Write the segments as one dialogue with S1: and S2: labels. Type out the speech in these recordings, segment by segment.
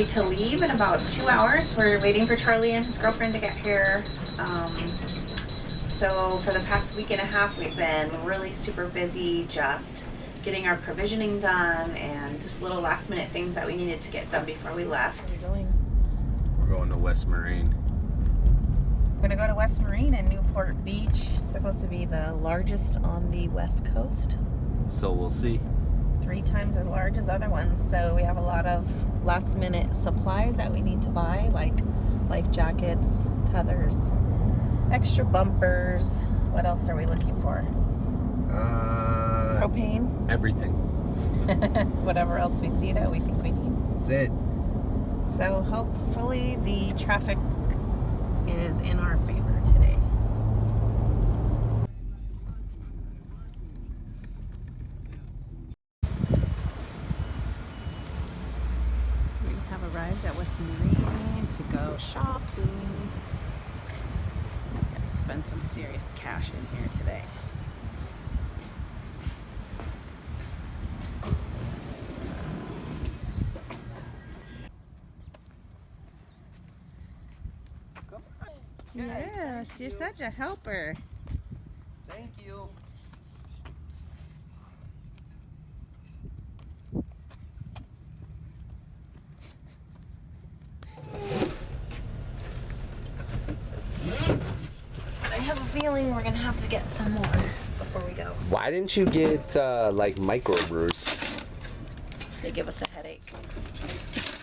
S1: ready to leave in about 2 hours. We're waiting for Charlie and his girlfriend to get here. So for the past week and a half, we've been really super busy just getting our provisioning done and just little last minute things that we needed to get done before we left.
S2: We're going to West Marine.
S1: We're gonna go to West Marine and Newport Beach. It's supposed to be the largest on the West Coast.
S2: So we'll see.
S1: 3 times as large as other ones. So we have a lot of last minute supplies that we need to buy, like life jackets, tethers, extra bumpers. What else are we looking for? Propane?
S2: Everything.
S1: Whatever else we see that we think we need.
S2: That's it.
S1: So hopefully the traffic is in our favor today. We have arrived at West Marine to go shopping. We have to spend some serious cash in here today. Yes, you're such a helper.
S2: Thank you.
S1: I have a feeling we're gonna have to get some more before we go.
S2: Why didn't you get like microbrews?
S1: They give us a headache.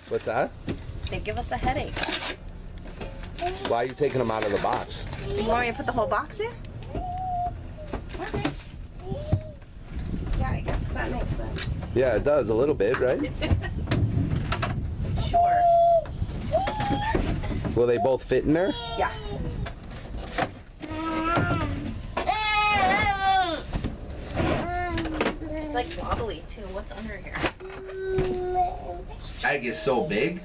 S2: What's that?
S1: They give us a headache.
S2: Why are you taking them out of the box?
S1: You want me to put the whole box in? Yeah, I guess that makes sense.
S2: Yeah, it does a little bit, right?
S1: Sure.
S2: Will they both fit in there?
S1: Yeah. It's like wobbly too. What's under here?
S2: This bag is so big.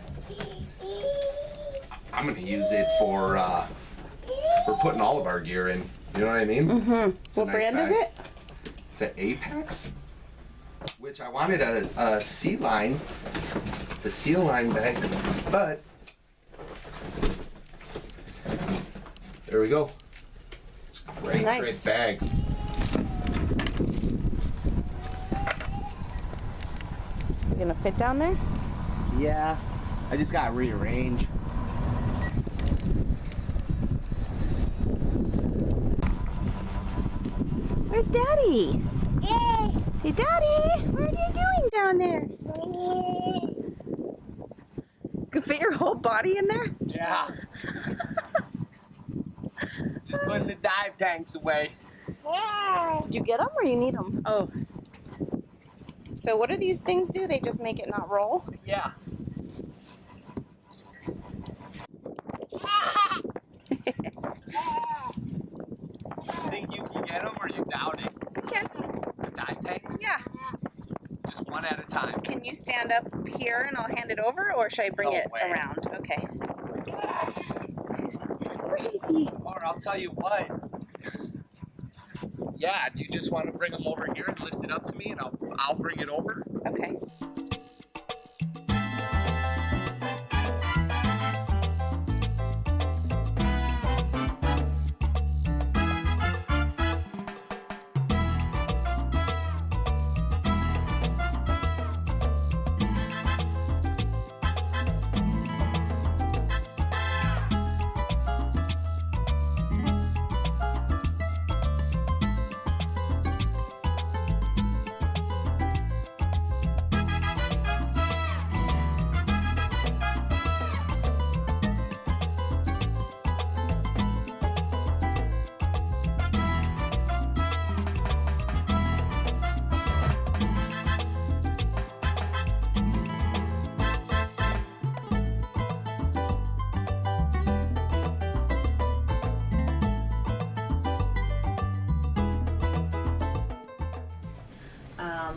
S2: I'm gonna use it for putting all of our gear in. You know what I mean?
S1: Mm-hmm. What
S2: nice
S1: brand
S2: bag.
S1: is it?
S2: It's an Apex, which I wanted a Sea Line, the Seal Line bag, but there we go. It's a great,
S1: Nice.
S2: great bag.
S1: You gonna fit down there?
S3: Yeah, I just gotta rearrange.
S1: Where's Daddy? Hey, Daddy, what are you doing down there? You can fit your whole body in there?
S3: Yeah. Just putting the dive tanks away.
S1: Did you get them or you need them? Oh. So what do these things do? They just make it not roll?
S3: Yeah. Think you can get them or you doubt it?
S1: I can.
S3: The dive tanks?
S1: Yeah.
S3: Just one at a time.
S1: Can you stand up here and I'll hand it over, or should I bring
S3: No
S1: it
S3: way.
S1: around? Okay. Where is he?
S3: Or I'll tell you what. Yeah, do you just want to bring them over here and lift it up to me and I'll bring it over?
S1: Okay.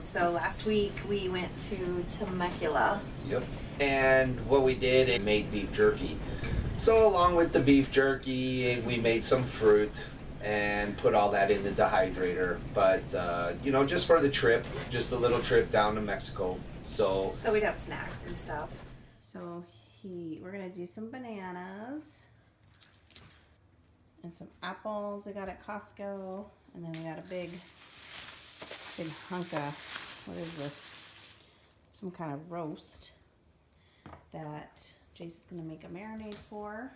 S1: So last week we went to Temecula.
S2: Yep. And what we did is made beef jerky. So along with the beef jerky, we made some fruit and put all that in the dehydrator. But, you know, just for the trip, just a little trip down to Mexico. So
S1: we'd have snacks and stuff. So we're gonna do some bananas and some apples we got at Costco, and then we got a big hunk of, what is this? Some kind of roast that Jace is gonna make a marinade for,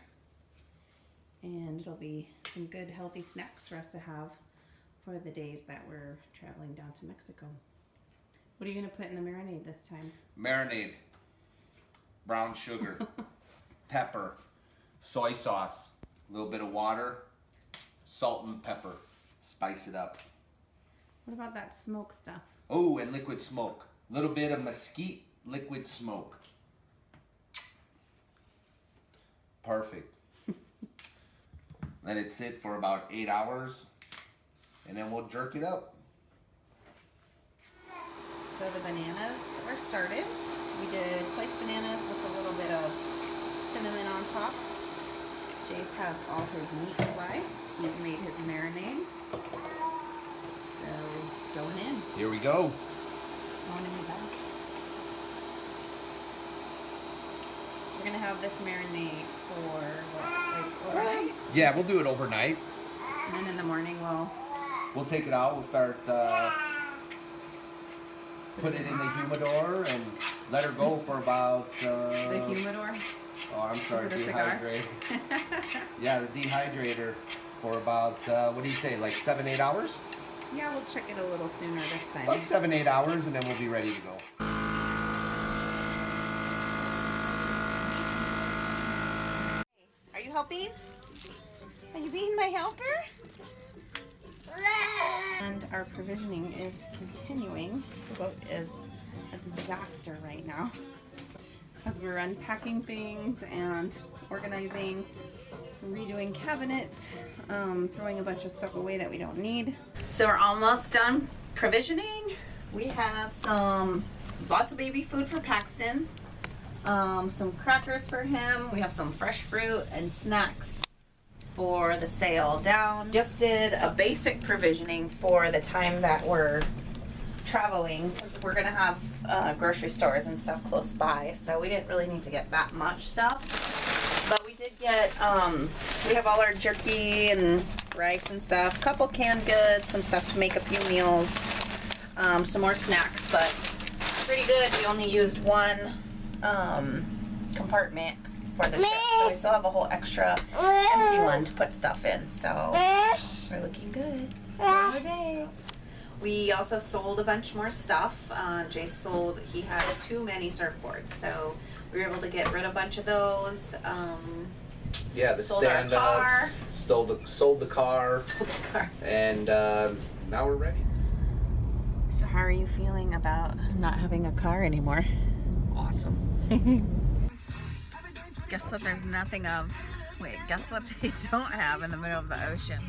S1: and it'll be some good healthy snacks for us to have for the days that we're traveling down to Mexico. What are you gonna put in the marinade this time?
S2: Marinade, brown sugar, pepper, soy sauce, a little bit of water, salt and pepper. Spice it up.
S1: What about that smoke stuff?
S2: Oh, and liquid smoke. A little bit of mesquite liquid smoke. Perfect. Let it sit for about 8 hours, and then we'll jerk it up.
S1: So the bananas are started. We did sliced bananas with a little bit of cinnamon on top. Jace has all his meat sliced. He's made his marinade. So it's going in.
S2: Here we go.
S1: It's going in the bag. So we're gonna have this marinade for what, like overnight?
S2: Yeah, we'll do it overnight.
S1: And then in the morning
S2: We'll take it out. We'll start put it in the humidor and let her go for about.
S1: the humidor.
S2: Oh, I'm sorry,
S1: Is it a cigar?
S2: dehydrate. Yeah, the dehydrator for about what do you say, like 7-8 hours?
S1: Yeah, we'll check it a little sooner this time.
S2: About 7-8 hours, and then we'll be ready to go.
S1: Are you helping? Are you being my helper? And our provisioning is continuing. The boat is a disaster right now because we're unpacking things and organizing, redoing cabinets, throwing a bunch of stuff away that we don't need. So we're almost done provisioning. We have lots of baby food for Paxton, some crackers for him. We have some fresh fruit and snacks for the sail down. Just did a basic provisioning for the time that we're traveling, because we're gonna have grocery stores and stuff close by, so we didn't really need to get that much stuff. But we did get, we have all our jerky and rice and stuff, a couple canned goods, some stuff to make a few meals, some more snacks, but pretty good. We only used one compartment for the trip, so we still have a whole extra empty one to put stuff in, so we're looking good. Another day. We also sold a bunch more stuff. Jace he had too many surfboards, so we were able to get rid of a bunch of those.
S2: Yeah, the
S1: sold our car.
S2: Sold the car. And now we're ready.
S1: So how are you feeling about not having a car anymore?
S2: Awesome.
S1: Guess what there's nothing of? Wait, guess what they don't have in the middle of the ocean?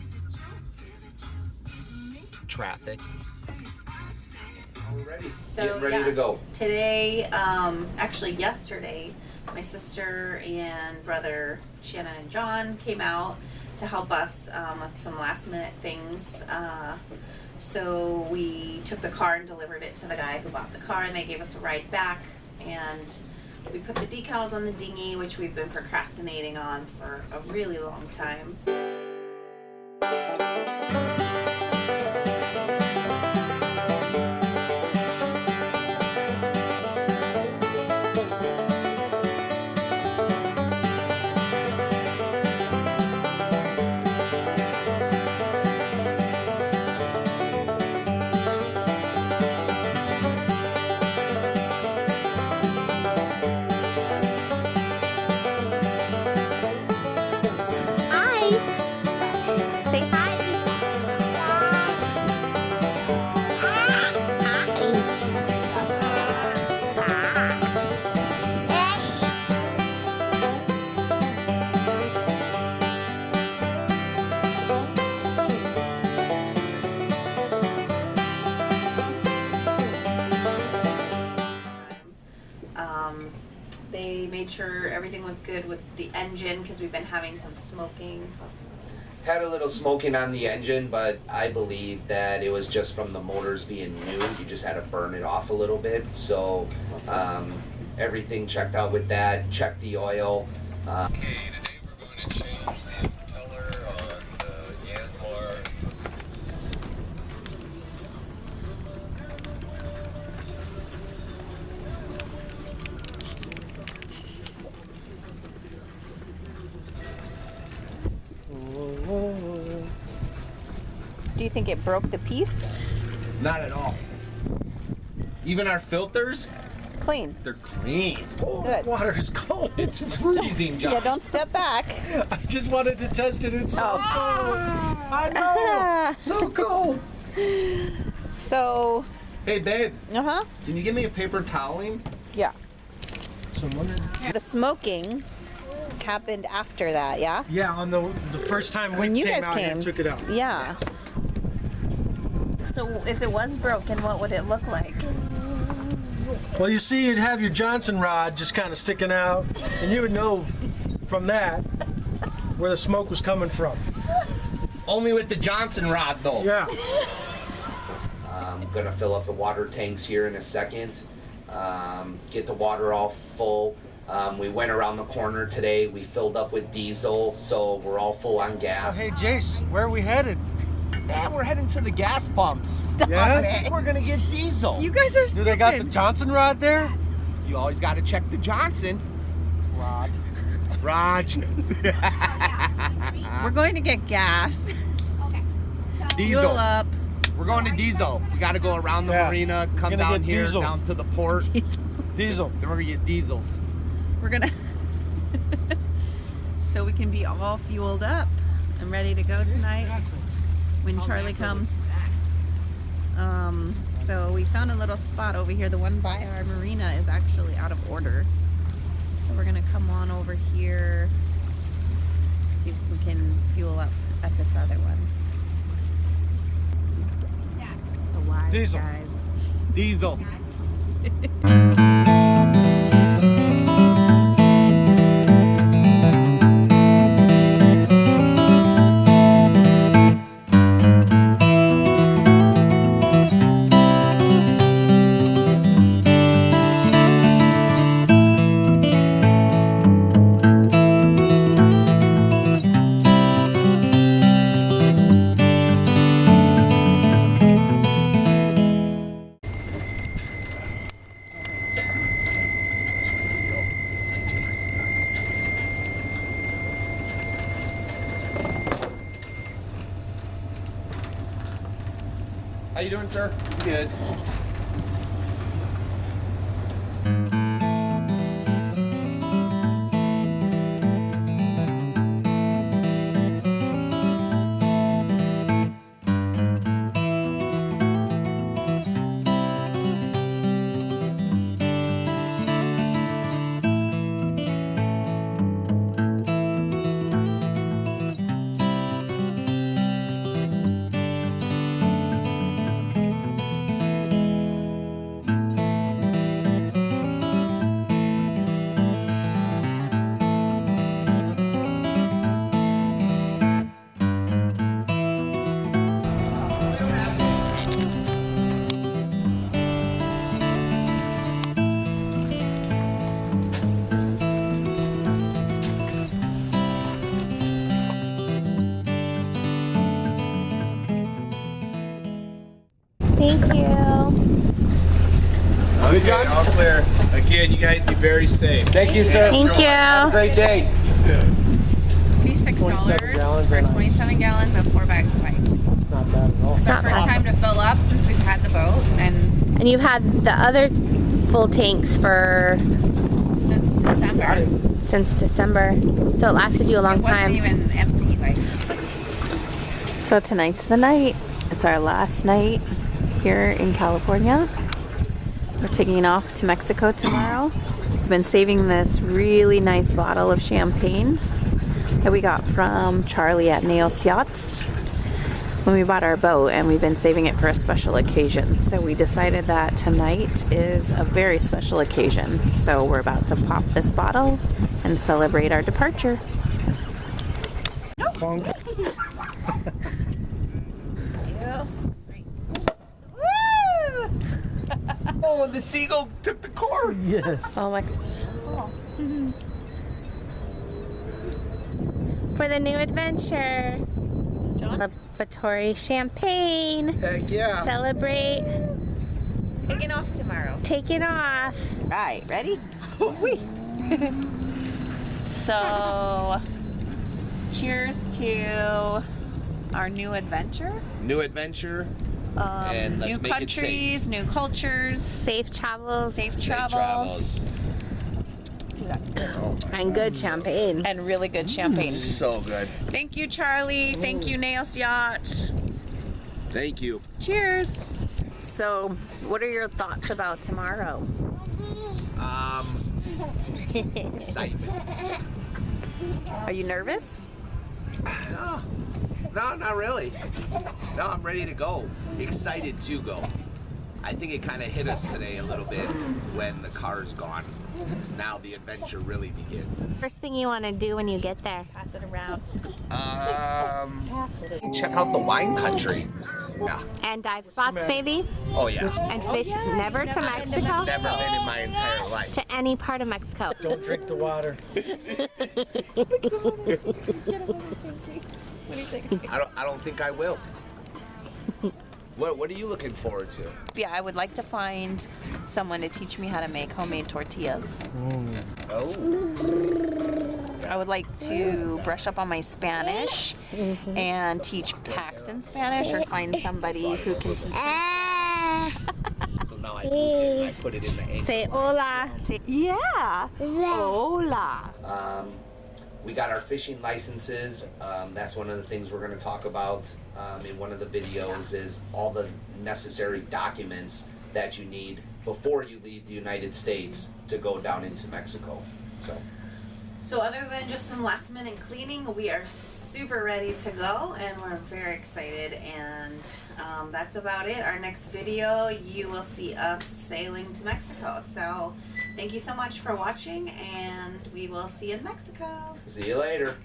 S3: Traffic.
S2: We're ready.
S1: So,
S2: Getting ready to go.
S1: Today, actually yesterday, my sister and brother Shannon and John came out to help us with some last minute things. So we took the car and delivered it to the guy who bought the car, and they gave us a ride back, and we put the decals on the dinghy, which we've been procrastinating on for a really long time. They made sure everything was good with the engine because we've been having some smoking.
S2: Had a little smoking on the engine, but I believe that it was just from the motors being new. You just had to burn it off a little bit. So everything checked out with that. Checked the oil.
S4: Okay, today we're going to change the impeller on the Yanmar.
S1: Do you think it broke the piece?
S3: Not at all. Even our filters,
S1: Clean.
S3: they're clean.
S1: Good.
S5: Water is cold.
S3: It's freezing, Josh.
S1: Yeah, don't step back.
S5: I just wanted to test it. It's so
S1: Oh.
S5: cold. I know. So cold.
S1: So,
S3: Hey, babe,
S1: uh-huh.
S3: can you give me a paper toweling?
S1: Yeah.
S5: So I'm wondering.
S1: The smoking happened after that, yeah?
S5: Yeah, on the first time
S1: When
S5: we
S1: you
S5: came
S1: guys
S5: out here
S1: came.
S5: and took it out.
S1: Yeah. So if it was broken, what would it look like?
S5: Well, you see, you'd have your Johnson rod just kind of sticking out, and you would know from that where the smoke was coming from.
S3: Only with the Johnson rod, though.
S5: Yeah.
S2: I'm gonna fill up the water tanks here in a second. Get the water all full. We went around the corner today. We filled up with diesel, so we're all full on gas.
S5: Hey, Jace, where are we headed?
S3: Yeah, we're heading to the gas pumps.
S5: Yeah?
S3: We're gonna get diesel.
S1: You guys are
S5: Do
S1: stupid.
S5: they got the Johnson rod there?
S3: You always got to check the Johnson.
S5: Rod.
S3: Raj.
S1: We're going to get gas.
S3: Diesel.
S1: Fuel up.
S3: We're going to diesel. We got to go around the
S5: Yeah.
S3: marina, come
S5: Gonna
S3: down
S5: get
S3: here,
S5: diesel.
S3: down to the port.
S5: Diesel.
S3: Then we're gonna get diesels.
S1: We're gonna so we can be all fueled up and ready to go tonight when Charlie comes. So we found a little spot over here. The one by our marina is actually out of order. So we're gonna come on over here, see if we can fuel up at this other one. The wise
S5: Diesel.
S1: guys.
S3: Diesel. How you doing, sir? Good.
S1: Thank you.
S4: Okay, all clear. Again, you guys be very safe.
S3: Thank you, sir.
S1: Thank
S3: Have a
S1: you.
S3: great day.
S1: $26
S5: 27 gallons
S1: for
S5: are nice.
S1: 27 gallons of 4 bags of ice.
S5: It's not bad at all.
S1: It's our
S6: not
S1: first
S6: bad.
S1: time to fill up since we've had the boat and
S6: And you've had the other full tanks for
S1: since December.
S6: since December, so it lasted you a long
S1: It wasn't
S6: time.
S1: even empty. Like,
S6: So tonight's the night. It's our last night here in California. We're taking off to Mexico tomorrow. We've been saving this really nice bottle of champagne that we got from Charlie at Naos Yachts when we bought our boat, and we've been saving it for a special occasion. So we decided that tonight is a very special occasion. So we're about to pop this bottle and celebrate our departure.
S5: Funk.
S1: Woo!
S3: Oh, and the seagull took the cord.
S5: Yes.
S6: Oh my. For the new adventure. Celebratory champagne.
S3: Heck yeah.
S6: Celebrate
S1: Taking off tomorrow.
S6: taking off.
S1: Right, ready?
S6: So, cheers to our new adventure.
S3: New adventure. And let's
S6: New
S3: make it
S6: countries, new cultures, safe travels,
S3: Safe travels.
S6: and good champagne.
S1: And really good champagne.
S3: So good.
S1: Thank you, Charlie. Thank you, Naos Yacht.
S3: Thank you.
S6: Cheers. So, what are your thoughts about tomorrow?
S3: Excitement.
S6: Are you nervous?
S3: No, not really. No, I'm ready to go. Excited to go. I think it kind of hit us today a little bit when the car's gone. Now the adventure really begins.
S6: First thing you want to do when you get there?
S1: Pass it around.
S3: Check out the wine country. Yeah.
S6: And dive spots, maybe?
S3: Oh yeah.
S6: And fish never to Mexico?
S3: Never been in my entire life.
S6: To any part of Mexico.
S5: Don't drink the water.
S3: I don't think I will. What are you looking forward to?
S1: Yeah, I would like to find someone to teach me how to make homemade tortillas.
S3: Oh.
S1: I would like to brush up on my Spanish and teach Paxton Spanish, or find somebody who can teach me.
S3: So now I put it in the anchor.
S6: Say hola. Say, yeah. Hola.
S2: We got our fishing licenses. That's one of the things we're going to talk about in one of the videos, is all the necessary documents that you need before you leave the United States to go down into Mexico.
S1: So other than just some last minute cleaning, we are super ready to go, and we're very excited, and that's about it. Our next video, you will see us sailing to Mexico. So thank you so much for watching, and we will see you in Mexico.
S2: See you later.